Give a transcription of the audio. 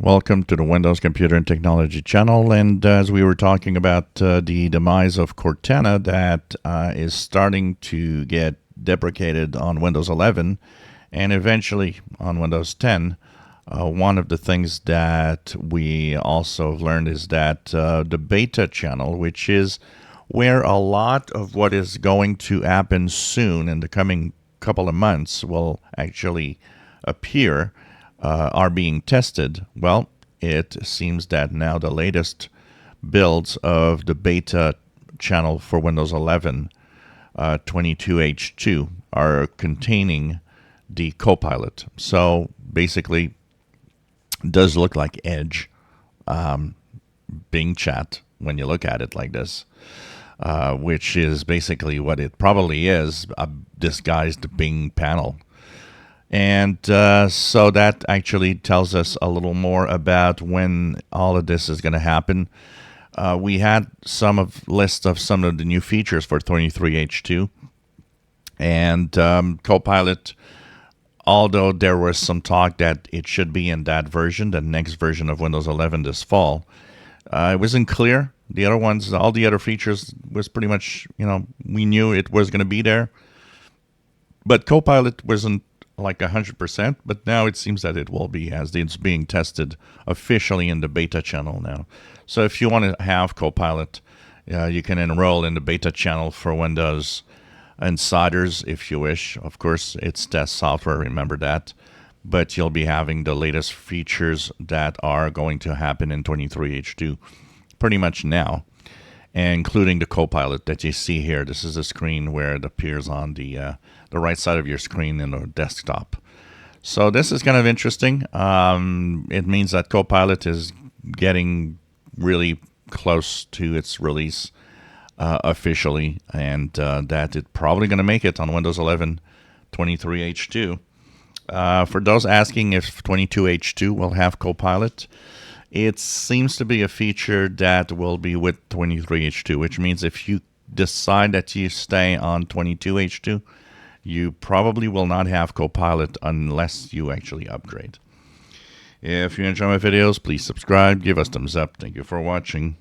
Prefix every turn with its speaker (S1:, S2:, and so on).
S1: Welcome to the Windows Computer and Technology channel. And as we were talking about the demise of Cortana that is starting to get deprecated on Windows 11 and eventually on Windows 10, one of the things that we also learned is that the beta channel, which is where a lot of what is going to happen soon in the coming couple of months will actually appear, are being tested. Well, it seems that now the latest builds of the beta channel for Windows 11 22H2 are containing the Copilot. So basically, it does look like Edge, Bing Chat when you look at it like this, which is basically what it probably is, disguised Bing panel. And so that actually tells us a little more about when all of this is going to happen. We had list of some of the new features for 23H2, and Copilot, although there was some talk that it should be in that version, the next version of Windows 11 this fall, it wasn't clear. The other ones, all the other features was pretty much, we knew it was going to be there. But Copilot wasn't like 100%, but now it seems that it will be, as it's being tested officially in the beta channel now. So if you want to have Copilot, you can enroll in the beta channel for Windows Insiders if you wish. Of course, it's test software, remember that. But you'll be having the latest features that are going to happen in 23H2 pretty much now, including the Copilot that you see here. This is a screen where it appears on the right side of your screen in the desktop. So this is kind of interesting. It means that Copilot is getting really close to its release officially, and that it's probably going to make it on Windows 11 23H2. For those asking if 22H2 will have Copilot, it seems to be a feature that will be with 23H2, which means if you decide that you stay on 22H2, you probably will not have Copilot unless you actually upgrade. If you enjoy my videos, please subscribe, give us thumbs up. Thank you for watching.